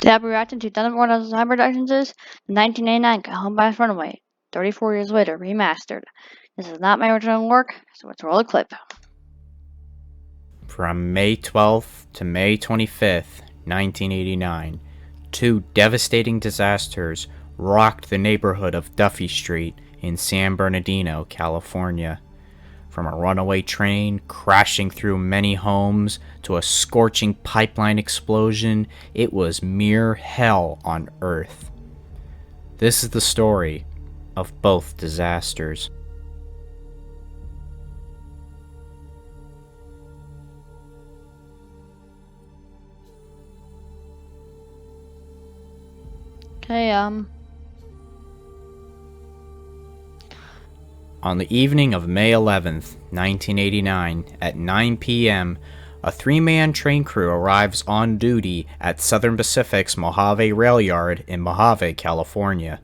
Today I'll be reacting to Thunderbolt as Siren Productions' 1989 Cajon by Runaway, 34 years later, remastered. This is not my original work, so let's roll a clip. From May 12th to May 25th, 1989, two devastating disasters rocked the neighborhood of Duffy Street in San Bernardino, California. From a runaway train crashing through many homes to a scorching pipeline explosion, it was mere hell on Earth. This is the story of both disasters. Okay, On the evening of May 11th, 1989, at 9 p.m., a three-man train crew arrives on duty at Southern Pacific's Mojave Rail Yard in Mojave, California.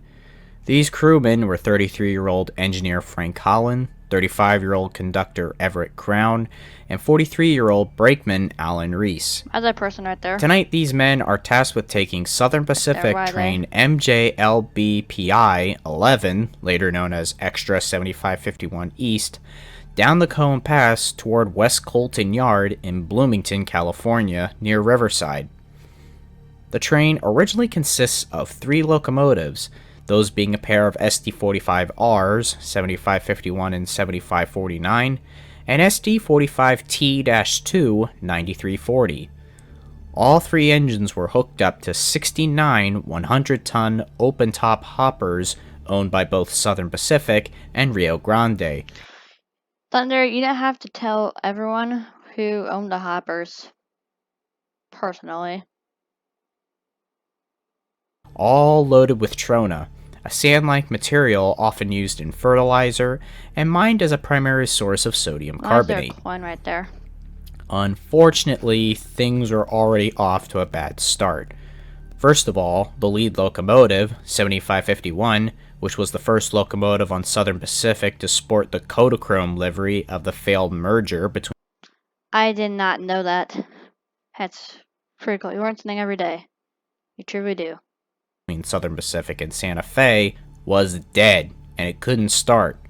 These crewmen were 33-year-old engineer Frank Holland, 35-year-old conductor Everett Crown, and 43-year-old brakeman Alan Reese. that's that person right there. Tonight, these men are tasked with taking Southern Pacific train MJLBPI 11, later known as Extra 7551 East, down the Cajon Pass toward West Colton Yard in Bloomington, California, near Riverside. The train originally consists of 3 locomotives, those being a pair of SD45Rs, 7551 and 7549, and SD45T-2, 9340. All 3 engines were hooked up to 69 100-ton open-top hoppers owned by both Southern Pacific and Rio Grande. Thunder, you don't have to tell everyone who owned the hoppers. Personally. All loaded with trona, a sand-like material often used in fertilizer and mined as a primary source of sodium carbonate. There's coin right there. Unfortunately, things were already off to a bad start. First of all, the lead locomotive, 7551, which was the first locomotive on Southern Pacific to sport the Kodachrome livery of the failed merger between I did not know that. That's pretty cool. You learn something every day. You truly do. Southern Pacific and Santa Fe, was dead, and it couldn't start.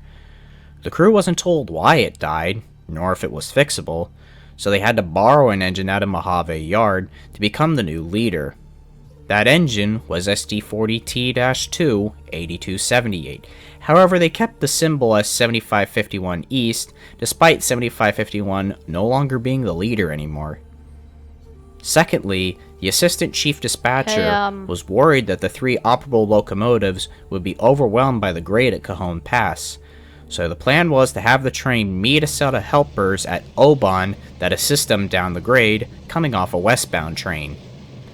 The crew wasn't told why it died, nor if it was fixable, so they had to borrow an engine out of Mojave Yard to become the new leader. That engine was SD40T-2 8278. However, they kept the symbol as 7551 East, despite 7551 no longer being the leader anymore. Secondly, the assistant chief dispatcher was worried that the 3 operable locomotives would be overwhelmed by the grade at Cajon Pass, so the plan was to have the train meet a set of helpers at Oban that assist them down the grade, coming off a westbound train.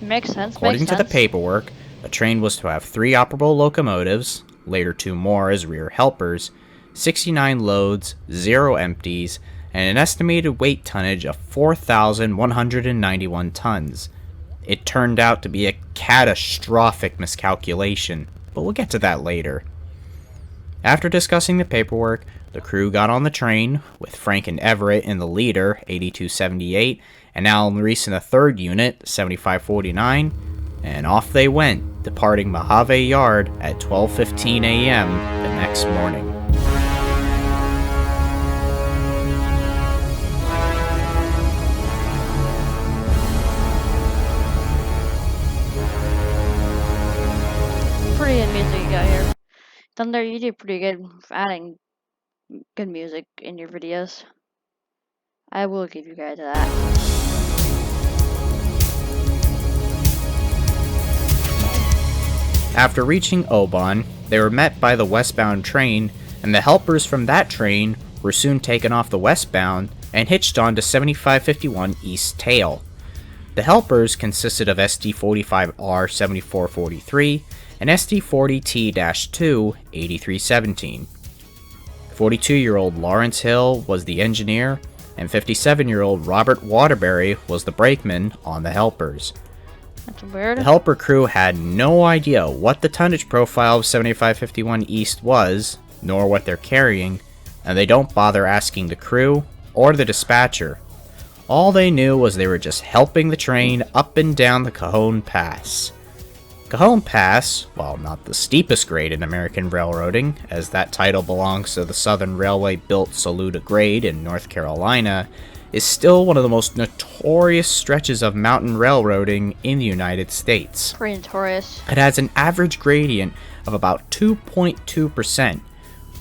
Makes sense. According to the paperwork, the train was to have 3 operable locomotives, later 2 more as rear helpers, 69 loads, 0 empties, and an estimated weight tonnage of 4,191 tons. It turned out to be a catastrophic miscalculation, but we'll get to that later. After discussing the paperwork, the crew got on the train, with Frank and Everett in the leader, 8278, and Alan Reese in the 3rd unit, 7549, and off they went, departing Mojave Yard at 12:15 a.m. the next morning. Pretty good music you got here. Thunder, you do pretty good for adding good music in your videos. I will give you guys that. After reaching Oban, they were met by the westbound train, and the helpers from that train were soon taken off the westbound and hitched on to 7551 East Tail. The helpers consisted of SD45R 7443 and SD40T-2 8317. 42-year-old Lawrence Hill was the engineer, and 57-year-old Robert Waterbury was the brakeman on the helpers. That's weird. The helper crew had no idea what the tonnage profile of 7551 East was, nor what they're carrying, and they don't bother asking the crew or the dispatcher. All they knew was they were just helping the train up and down the Cajon Pass. Cajon Pass, while not the steepest grade in American railroading, as that title belongs to the Southern Railway built Saluda Grade in North Carolina, is still one of the most notorious stretches of mountain railroading in the United States. Pretty notorious. It has an average gradient of about 2.2%,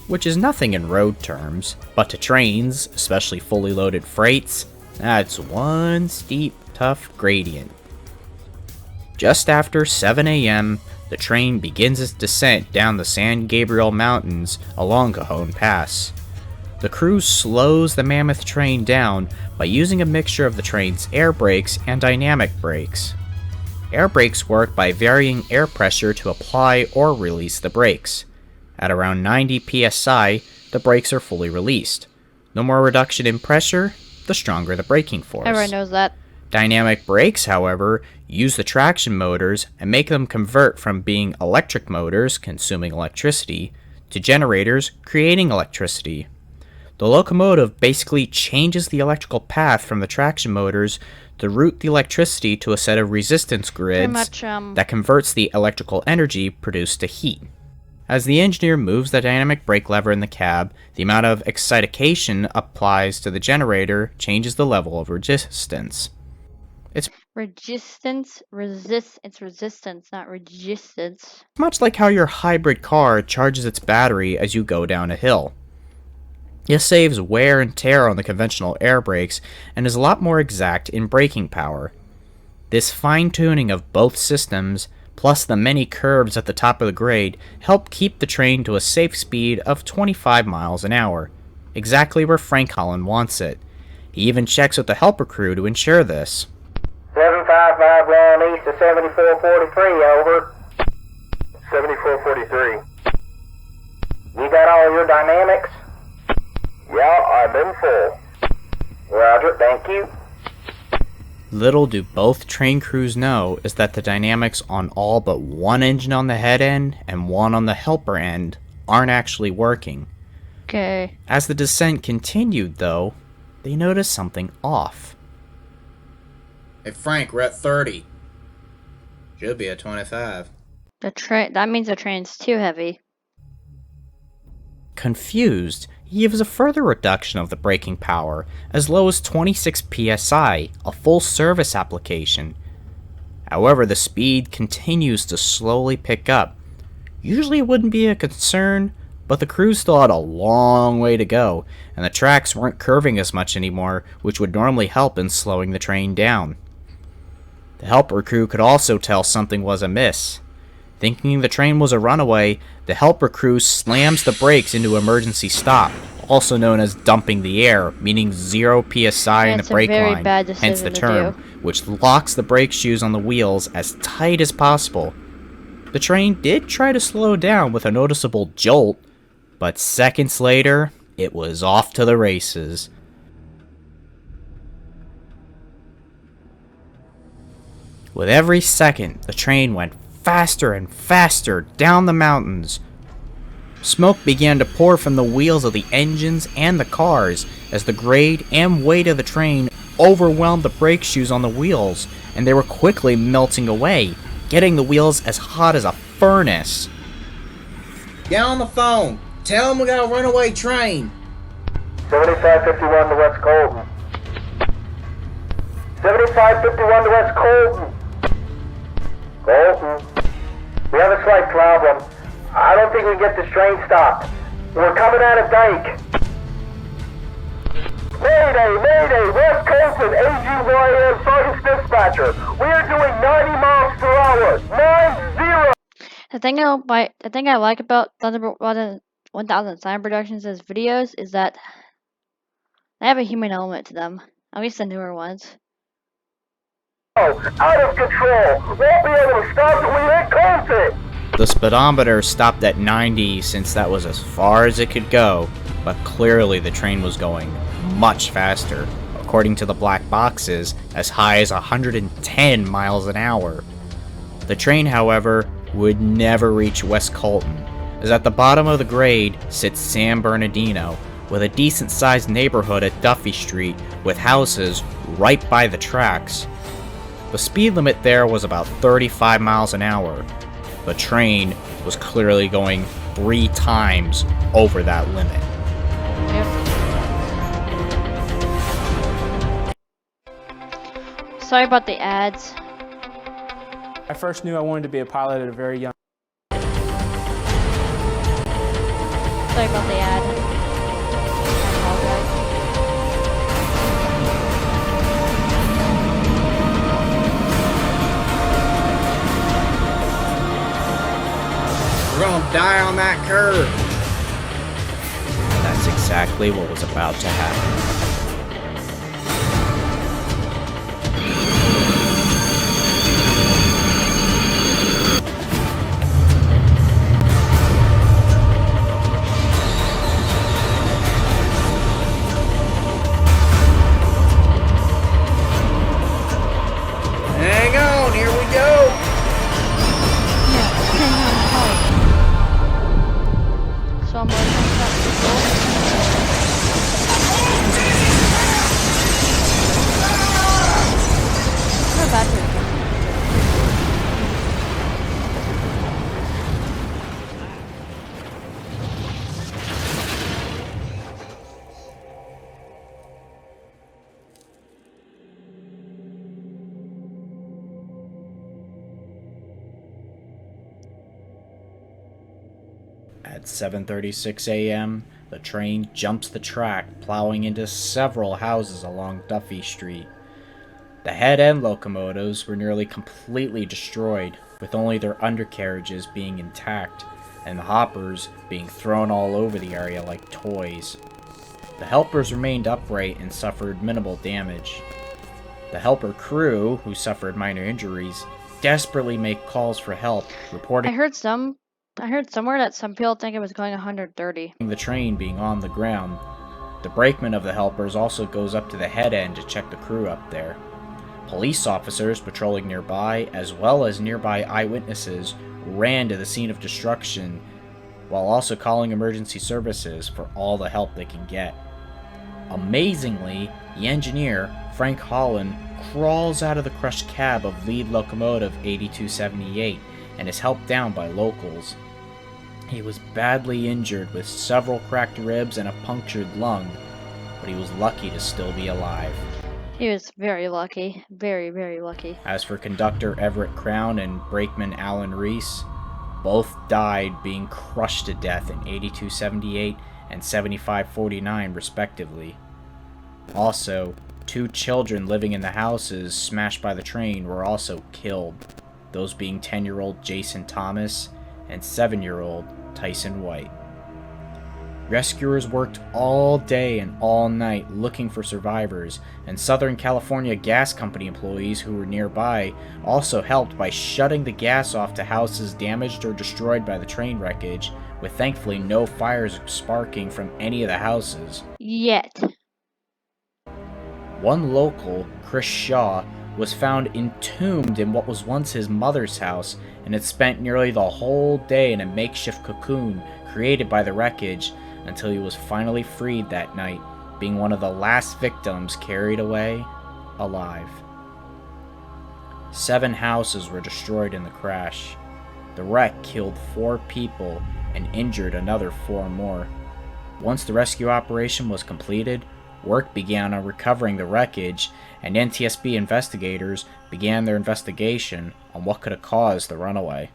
which is nothing in road terms, but to trains, especially fully loaded freights, that's one steep, tough gradient. Just after 7 a.m., the train begins its descent down the San Gabriel Mountains along Cajon Pass. The crew slows the mammoth train down by using a mixture of the train's air brakes and dynamic brakes. Air brakes work by varying air pressure to apply or release the brakes. At around 90 psi, the brakes are fully released. No more reduction in pressure, the stronger the braking force. Everyone knows that. Dynamic brakes, however, use the traction motors and make them convert from being electric motors consuming electricity to generators creating electricity. The locomotive basically changes the electrical path from the traction motors to route the electricity to a set of resistance grids that converts the electrical energy produced to heat. As the engineer moves the dynamic brake lever in the cab, the amount of excitation applies to the generator changes the level of resistance. It's resistance, not resistance. much like how your hybrid car charges its battery as you go down a hill. This saves wear and tear on the conventional air brakes and is a lot more exact in braking power. This fine-tuning of both systems, plus the many curves at the top of the grade, help keep the train to a safe speed of 25 miles an hour, exactly where Frank Holland wants it. He even checks with the helper crew to ensure this. 755 round east to 7443, over. 7443. You got all your dynamics? Yeah, I'm in full. Roger, thank you. Little do both train crews know is that the dynamics on all but one engine on the head end and one on the helper end aren't actually working. Okay. As the descent continued, though, they noticed something off. Hey Frank, we're at 30. Should be at 25. That means the train's too heavy. Confused, he gives a further reduction of the braking power, as low as 26 psi, a full service application. However, the speed continues to slowly pick up. Usually it wouldn't be a concern, but the crew still had a long way to go, and the tracks weren't curving as much anymore, which would normally help in slowing the train down. The helper crew could also tell something was amiss. Thinking the train was a runaway, the helper crew slams the brakes into emergency stop, also known as dumping the air, meaning 0 psi in the brake line, hence the term, which locks the brake shoes on the wheels as tight as possible. The train did try to slow down with a noticeable jolt, but seconds later, it was off to the races. With every second, the train went faster and faster down the mountains. Smoke began to pour from the wheels of the engines and the cars as the grade and weight of the train overwhelmed the brake shoes on the wheels, and they were quickly melting away, getting the wheels as hot as a furnace. Get on the phone! Tell them we got a runaway train! 7551 to West Colton. 7551 to West Colton. Colton. We have a slight problem. I don't think we can get this train stopped. We're coming out of dike. Mayday, Mayday, West Colton, AGYN Sergeant Dispatcher. We are doing 90 miles per hour. 90. The thing I like about Thunderbolt 1000 Siren Productions' videos is that they have a human element to them. At least the newer ones. Out of control. Won't be able to stop it. We hit Colton. The speedometer stopped at 90 since that was as far as it could go, but clearly the train was going much faster, according to the black boxes, as high as 110 miles an hour. The train, however, would never reach West Colton, as at the bottom of the grade sits San Bernardino, with a decent-sized neighborhood at Duffy Street with houses right by the tracks. The speed limit there was about 35 miles an hour. The train was clearly going 3 times over that limit. Yep. Sorry about the ads. I first knew I wanted to be a pilot at a very young. Sorry about the ad. I apologize. We're gonna die on that curve. That's exactly what was about to happen. Hang on, here we go. So I'm going to At 7:36 a.m., the train jumps the track, plowing into several houses along Duffy Street. The head end locomotives were nearly completely destroyed, with only their undercarriages being intact, and the hoppers being thrown all over the area like toys. The helpers remained upright and suffered minimal damage. The helper crew, who suffered minor injuries, desperately make calls for help, reporting I heard somewhere that some people think it was going 130. the train being on the ground. The brakeman of the helpers also goes up to the head end to check the crew up there. Police officers patrolling nearby, as well as nearby eyewitnesses, ran to the scene of destruction, while also calling emergency services for all the help they can get. Amazingly, the engineer, Frank Holland, crawls out of the crushed cab of lead locomotive 8278 and is helped down by locals. He was badly injured with several cracked ribs and a punctured lung, but he was lucky to still be alive. He was very lucky. Very, very lucky. As for conductor Everett Crown and brakeman Alan Reese, both died being crushed to death in 8278 and 7549 respectively. Also, 2 children living in the houses smashed by the train were also killed, those being 10-year-old Jason Thomas and 7-year-old Tyson White. Rescuers worked all day and all night looking for survivors, and Southern California Gas Company employees who were nearby also helped by shutting the gas off to houses damaged or destroyed by the train wreckage, with thankfully no fires sparking from any of the houses. Yet. One local, Chris Shaw, was found entombed in what was once his mother's house and had spent nearly the whole day in a makeshift cocoon created by the wreckage until he was finally freed that night, being one of the last victims carried away alive. 7 houses were destroyed in the crash. The wreck killed 4 people and injured another 4 more. Once the rescue operation was completed, work began on recovering the wreckage, and NTSB investigators began their investigation on what could have caused the runaway.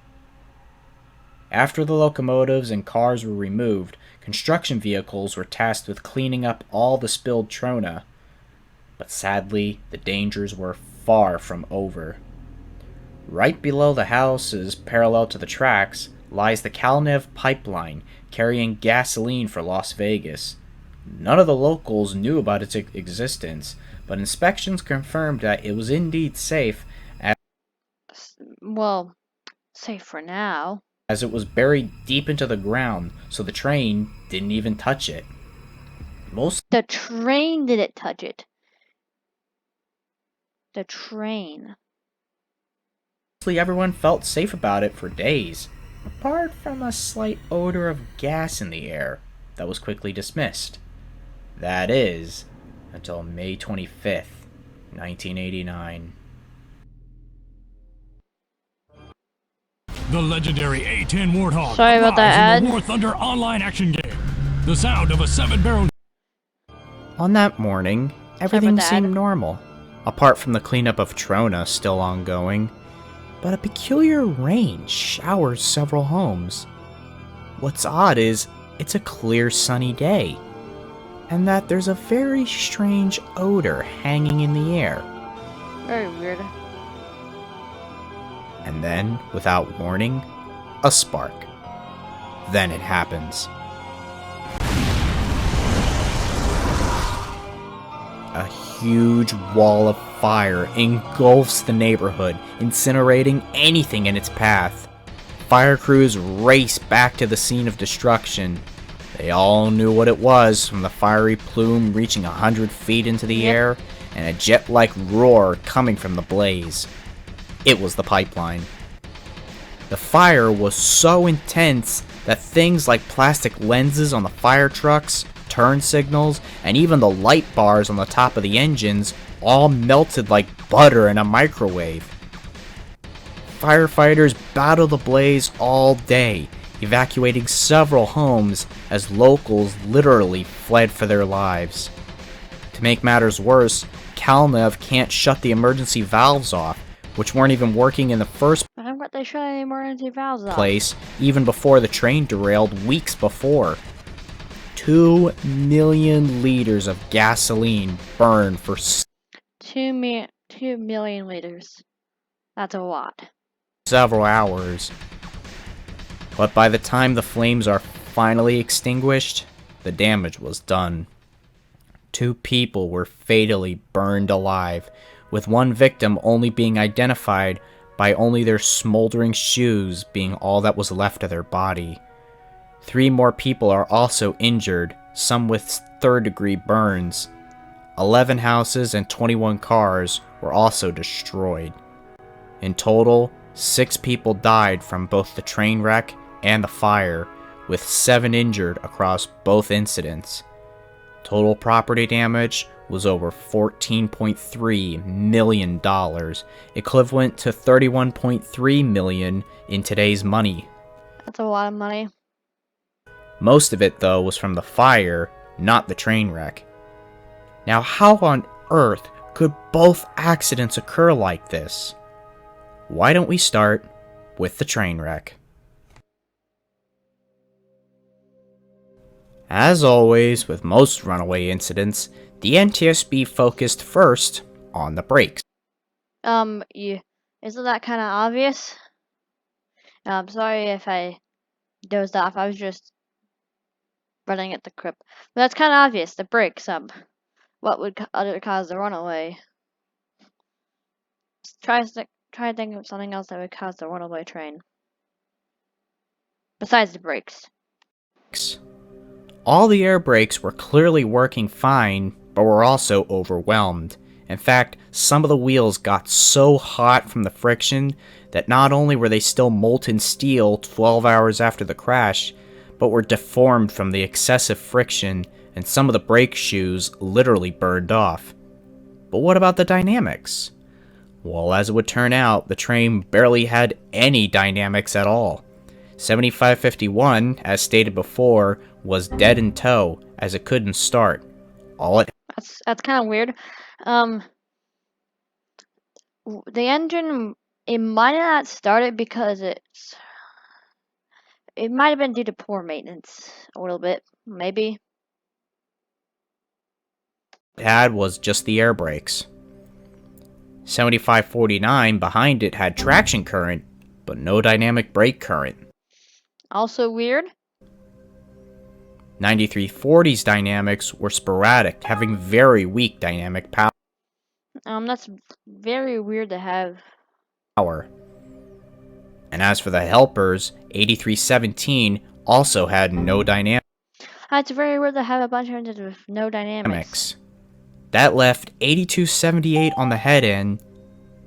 After the locomotives and cars were removed, construction vehicles were tasked with cleaning up all the spilled trona. But sadly, the dangers were far from over. Right below the houses, parallel to the tracks, lies the Kalnev pipeline, carrying gasoline for Las Vegas. None of the locals knew about its existence, but inspections confirmed that it was indeed safe, Well, safe for now. as it was buried deep into the ground, so the train didn't even touch it. The train didn't touch it. The train. Mostly everyone felt safe about it for days, apart from a slight odor of gas in the air that was quickly dismissed. That is, until May 25th, 1989. The legendary A10 Warthog Sorry about that arrives in the ad. War Thunder online action game. The sound of a 7-barrel. On that morning, everything Dad. seemed normal, apart from the cleanup of Trona still ongoing, but a peculiar rain showers several homes. What's odd is, it's a clear sunny day, and that there's a very strange odor hanging in the air. Very weird. And then, without warning, a spark. Then it happens. A huge wall of fire engulfs the neighborhood, incinerating anything in its path. Fire crews race back to the scene of destruction. They all knew what it was, from the fiery plume reaching 100 feet into the air and a jet-like roar coming from the blaze. It was the pipeline. The fire was so intense that things like plastic lenses on the fire trucks, turn signals, and even the light bars on the top of the engines all melted like butter in a microwave. Firefighters battled the blaze all day, evacuating several homes as locals literally fled for their lives. To make matters worse, Kalnev can't shut the emergency valves off, which weren't even working in the first I don't think they shut any emergency valves off. place, even before the train derailed weeks before. 2 million liters of gasoline burned for 2 million liters. That's a lot. several hours. But by the time the flames are finally extinguished, the damage was done. 2 people were fatally burned alive, with one victim only being identified by only their smoldering shoes being all that was left of their body. 3 more people are also injured, some with third-degree burns. 11 houses and 21 cars were also destroyed. In total, 6 people died from both the train wreck and the fire, with 7 injured across both incidents. Total property damage was over $14.3 million, equivalent to $31.3 million in today's money. That's a lot of money. Most of it, though, was from the fire, not the train wreck. Now, how on earth could both accidents occur like this? Why don't we start with the train wreck? As always, with most runaway incidents, the NTSB focused first on the brakes. Isn't that kind of obvious? I'm sorry if I dozed off. I was just running at the crib. But that's kind of obvious. The brakes. What would other cause the runaway? Try to think of something else that would cause the runaway train. Besides the brakes. All the air brakes were clearly working fine, but were also overwhelmed. In fact, some of the wheels got so hot from the friction that not only were they still molten steel 12 hours after the crash, but were deformed from the excessive friction, and some of the brake shoes literally burned off. But what about the dynamics? Well, as it would turn out, the train barely had any dynamics at all. 7551, as stated before, was dead in tow, as it couldn't start. That's kind of weird. The engine, it might have not started because it might have been due to poor maintenance a little bit, maybe. It had was just the air brakes. 7549 behind it had traction current, but no dynamic brake current. Also weird. 9340's dynamics were sporadic, having very weak dynamic That's very weird to have. power. And as for the helpers, 8317 also had no dynamics. It's very weird to have a bunch of engines with no dynamics. That left 8278 on the head end,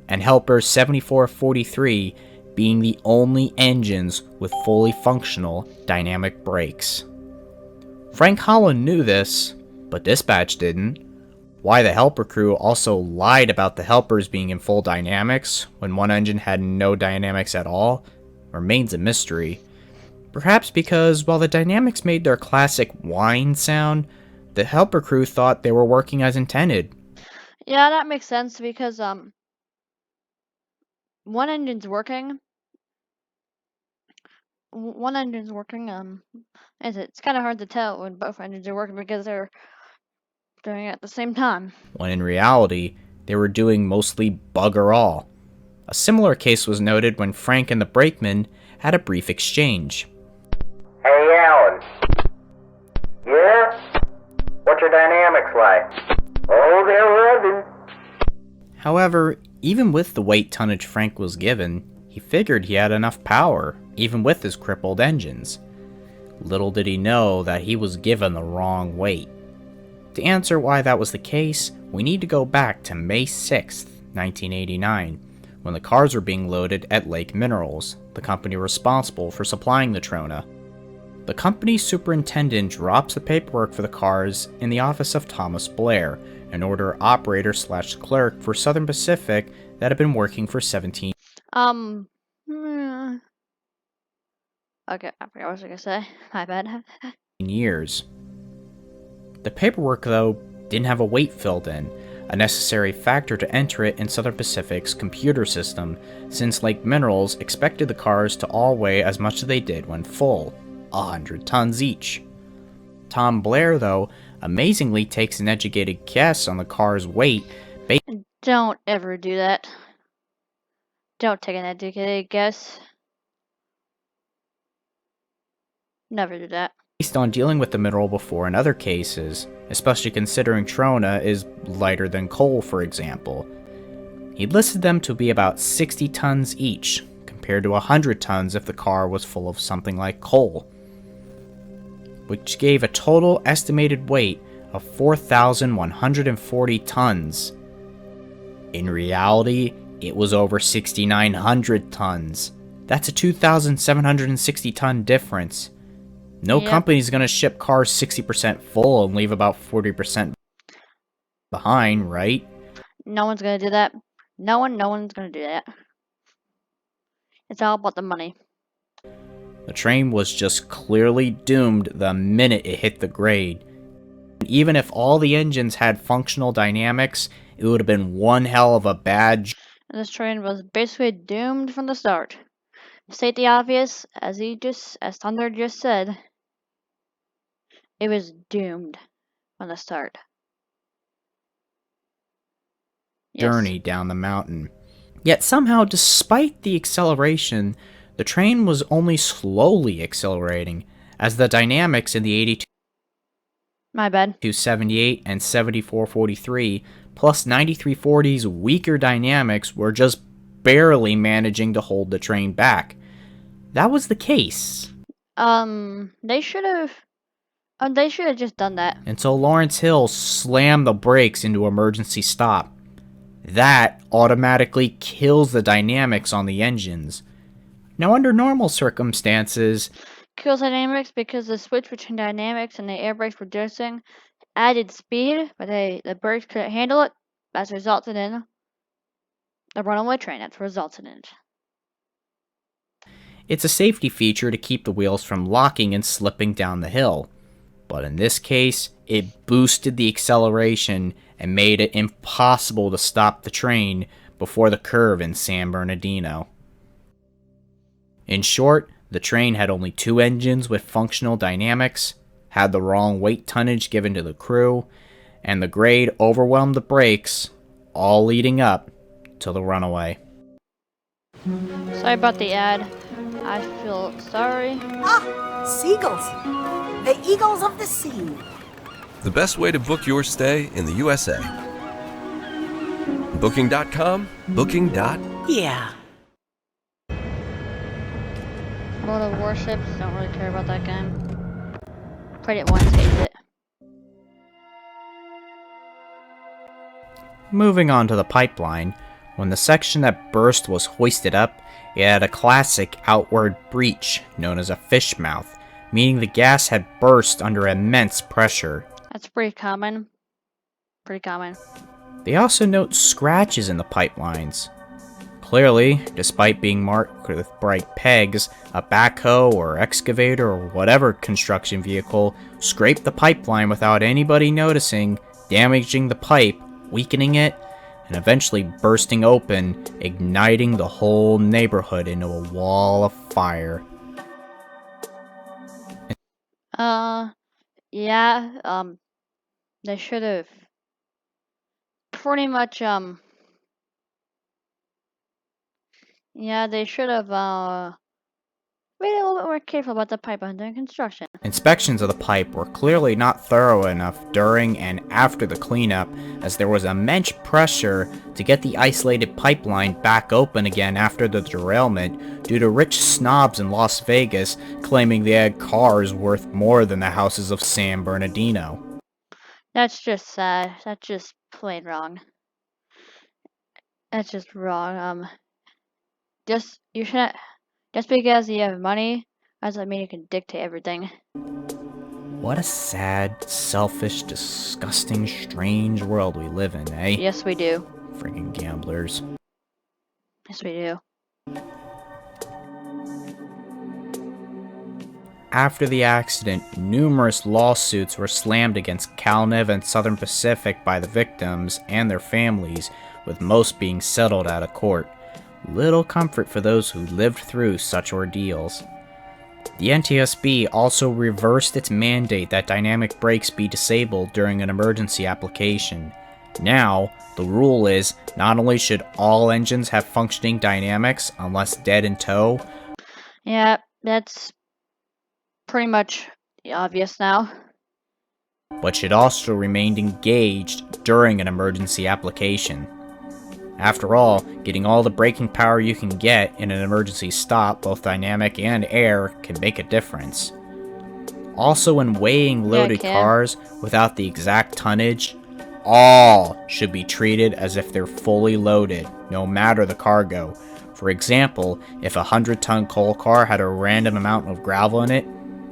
and helper 7443 being the only engines with fully functional dynamic brakes. Frank Holland knew this, but dispatch didn't. Why the helper crew also lied about the helpers being in full dynamics when one engine had no dynamics at all, remains a mystery. Perhaps because while the Dynamics made their classic whine sound, the helper crew thought they were working as intended. Yeah, that makes sense because one engine's working. One engine's working. It's kind of hard to tell when both engines are working because they're doing it at the same time. When in reality, they were doing mostly bugger all. A similar case was noted when Frank and the brakeman had a brief exchange. Hey, Alan. Yeah? What's your dynamics like? Oh, they're revving. However, even with the weight tonnage Frank was given, he figured he had enough power, even with his crippled engines. Little did he know that he was given the wrong weight. To answer why that was the case, we need to go back to May 6th, 1989, when the cars were being loaded at Lake Minerals, the company responsible for supplying the Trona. The company's superintendent drops the paperwork for the cars in the office of Thomas Blair, an order operator/clerk for Southern Pacific that had been working for 17 Okay, I forgot what I was gonna say. My bad. years. The paperwork, though, didn't have a weight filled in, a necessary factor to enter it in Southern Pacific's computer system, since Lake Minerals expected the cars to all weigh as much as they did when full, 100 tons each. Tom Blair, though, amazingly takes an educated guess on the car's weight Don't ever do that. Don't take an educated guess. Never do that. based on dealing with the mineral before in other cases, especially considering Trona is lighter than coal, for example. He listed them to be about 60 tons each, compared to 100 tons if the car was full of something like coal, which gave a total estimated weight of 4,140 tons. In reality, it was over 6,900 tons. That's a 2,760 ton difference. No Yep. company's gonna ship cars 60% full and leave about 40% behind, right? No one's gonna do that. No one's gonna do that. It's all about the money. The train was just clearly doomed the minute it hit the grade. Even if all the engines had functional dynamics, it would have been one hell of a bad job. And this train was basically doomed from the start. To state the obvious, as Thunder just said, it was doomed from the start. Yes. Journey down the mountain. Yet somehow, despite the acceleration, the train was only slowly accelerating, as the dynamics in the 82 My bad. 278 and 7443 plus 9340's weaker dynamics were just barely managing to hold the train back. That was the case They should have just done that. until Lawrence Hill slammed the brakes into emergency stop. That automatically kills the dynamics on the engines. Now, under normal circumstances, Kills dynamics because the switch between dynamics and the air brakes reducing added speed, but the brakes couldn't handle it. That's resulted in the runaway train. That's resulted in it. it's a safety feature to keep the wheels from locking and slipping down the hill. But in this case, it boosted the acceleration and made it impossible to stop the train before the curve in San Bernardino. In short, the train had only two engines with functional dynamics, had the wrong weight tonnage given to the crew, and the grade overwhelmed the brakes, all leading up to the runaway. Sorry about the ad. I feel sorry. Ah, seagulls. The eagles of the sea. The best way to book your stay in the USA. Booking.com, booking. Yeah. World of Warships, don't really care about that game. Played it once, hated it. Moving on to the pipeline, when the section that burst was hoisted up, it had a classic outward breach known as a fish mouth, meaning the gas had burst under immense pressure. That's pretty common. Pretty common. They also note scratches in the pipelines. Clearly, despite being marked with bright pegs, a backhoe or excavator or whatever construction vehicle scraped the pipeline without anybody noticing, damaging the pipe, weakening it, and eventually bursting open, igniting the whole neighborhood into a wall of fire. Yeah, they should have pretty much, yeah, they should have, been a little bit more careful about the pipe under construction. Inspections of the pipe were clearly not thorough enough during and after the cleanup, as there was immense pressure to get the isolated pipeline back open again after the derailment due to rich snobs in Las Vegas claiming they had cars worth more than the houses of San Bernardino. That's just sad. That's just plain wrong. That's just wrong. You shouldn't, just because you have money doesn't mean you can dictate everything. What a sad, selfish, disgusting, strange world we live in, eh? Yes, we do. Friggin' gamblers. Yes, we do. After the accident, numerous lawsuits were slammed against Calnev and Southern Pacific by the victims and their families, with most being settled out of court. Little comfort for those who lived through such ordeals. The NTSB also reversed its mandate that dynamic brakes be disabled during an emergency application. Now, the rule is not only should all engines have functioning dynamics unless dead in tow. Yeah, that's pretty much obvious now. But should also remain engaged during an emergency application. After all, getting all the braking power you can get in an emergency stop, both dynamic and air, can make a difference. Also, when weighing loaded cars without the exact tonnage, all should be treated as if they're fully loaded, no matter the cargo. For example, if a 100-ton coal car had a random amount of gravel in it,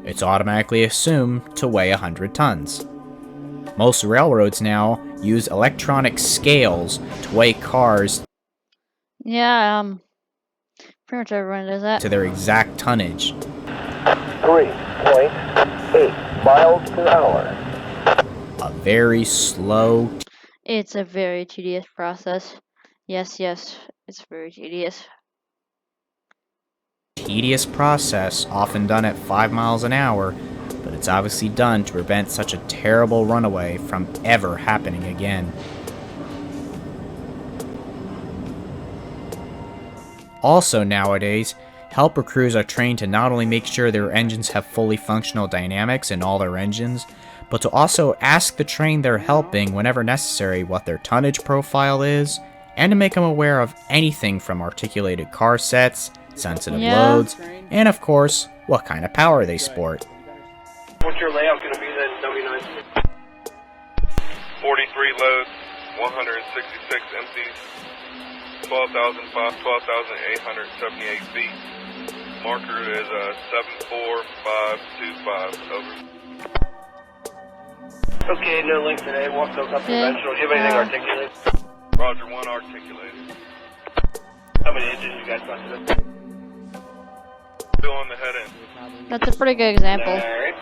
it's automatically assumed to weigh 100 tons. Most railroads now use electronic scales to weigh cars. Yeah, pretty much everyone does that. To their exact tonnage. 3.8 miles per hour. A very slow. It's a very tedious process. Yes, it's very tedious. Tedious process, often done at 5 miles an hour, but it's obviously done to prevent such a terrible runaway from ever happening again. Also nowadays, helper crews are trained to not only make sure their engines have fully functional dynamics in all their engines, but to also ask the train they're helping whenever necessary what their tonnage profile is, and to make them aware of anything from articulated car sets, sensitive loads, and of course, what kind of power they sport. What's your layout going to be then, W9? 43 loads, 166 empties, 12,878 feet. Marker is 74525, over. Okay, no link today. Walk those up conventional. Do you have anything articulated? Roger, 1 articulated. How many engines you guys got today? Still on the head end. That's a pretty good example. Alright.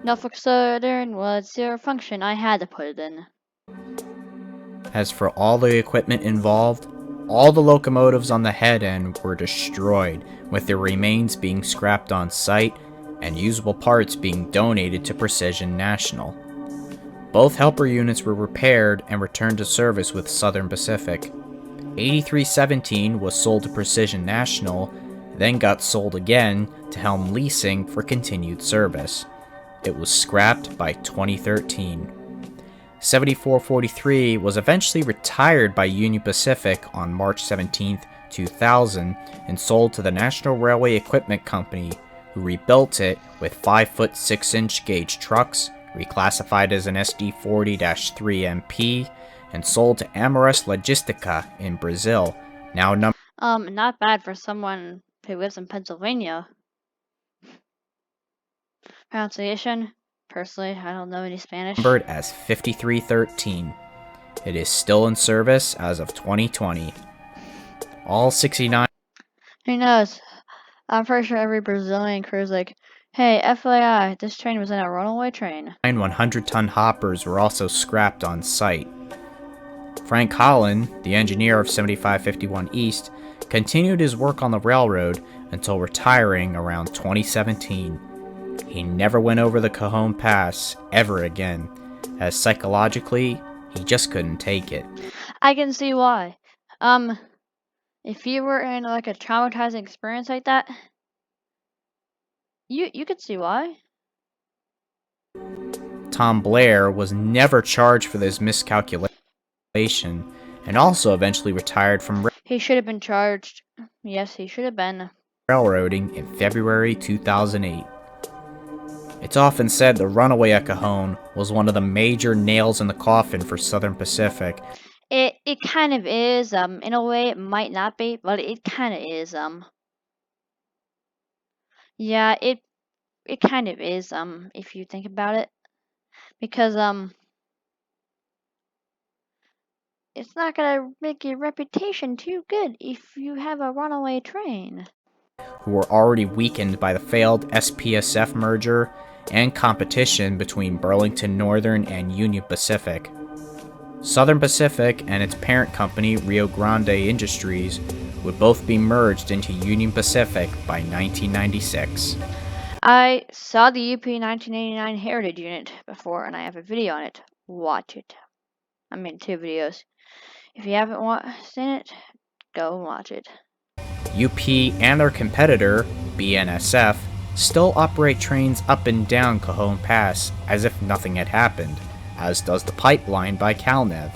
Norfolk Southern was zero function. I had to put it in. As for all the equipment involved, all the locomotives on the head end were destroyed, with their remains being scrapped on site and usable parts being donated to Precision National. Both helper units were repaired and returned to service with Southern Pacific. 8317 was sold to Precision National, then got sold again to Helm Leasing for continued service. It was scrapped by 2013. 7443 was eventually retired by Union Pacific on March 17, 2000, and sold to the National Railway Equipment Company, who rebuilt it with 5-foot 6-inch gauge trucks, reclassified as an SD40-3MP, and sold to Amaris Logistica in Brazil, now not bad for someone who lives in Pennsylvania. Pronunciation? Personally, I don't know any Spanish. numbered as 5313. It is still in service as of 2020. All 69 Who knows? I'm pretty sure every Brazilian crew's like, hey, FYI, this train was in a runaway train. 100-ton hoppers were also scrapped on site. Frank Holland, the engineer of 7551 East, continued his work on the railroad until retiring around 2017. He never went over the Cajon Pass ever again, as psychologically, he just couldn't take it. I can see why. If you were in like a traumatizing experience like that, you could see why. Tom Blair was never charged for this miscalculation and also eventually retired from He should have been charged. Yes, he should have been. railroading in February 2008. It's often said the runaway at Cajon was one of the major nails in the coffin for Southern Pacific. It kind of is. In a way, it might not be, but it kind of is. Yeah, it kind of is. If you think about it, because it's not gonna make your reputation too good if you have a runaway train. Who were already weakened by the failed SPSF merger and competition between Burlington Northern and Union Pacific. Southern Pacific and its parent company, Rio Grande Industries, would both be merged into Union Pacific by 1996. I saw the UP 1989 Heritage Unit before, and I have a video on it. Watch it. I made 2 videos. If you haven't seen it, go and watch it. UP and their competitor, BNSF, still operate trains up and down Cajon Pass as if nothing had happened, as does the pipeline by CalNev.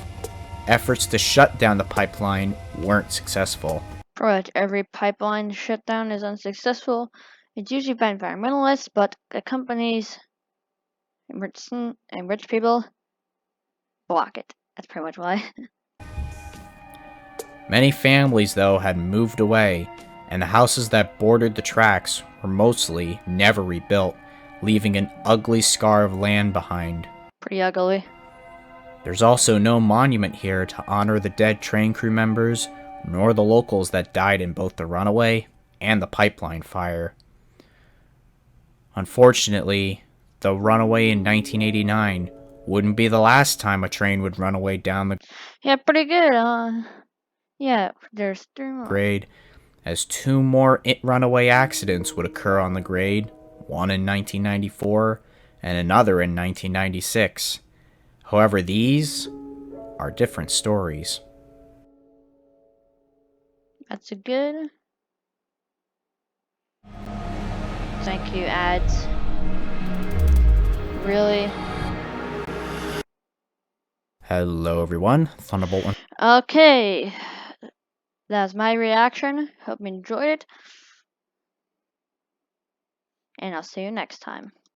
Efforts to shut down the pipeline weren't successful. Pretty much every pipeline shutdown is unsuccessful. It's usually by environmentalists, but the companies and rich people block it. That's pretty much why. Many families, though, had moved away, and the houses that bordered the tracks were mostly never rebuilt, leaving an ugly scar of land behind. Pretty ugly. There's also no monument here to honor the dead train crew members, nor the locals that died in both the runaway and the pipeline fire. Unfortunately, the runaway in 1989 wouldn't be the last time a train would run away down the Yeah, pretty good. Yeah, there's 3 more. grade, as 2 more runaway accidents would occur on the grade, one in 1994 and another in 1996. However, these are different stories. That's a good. Thank you, ads. Really? Hello everyone, Thunderbolt. Okay. That's my reaction. Hope you enjoyed it. And I'll see you next time.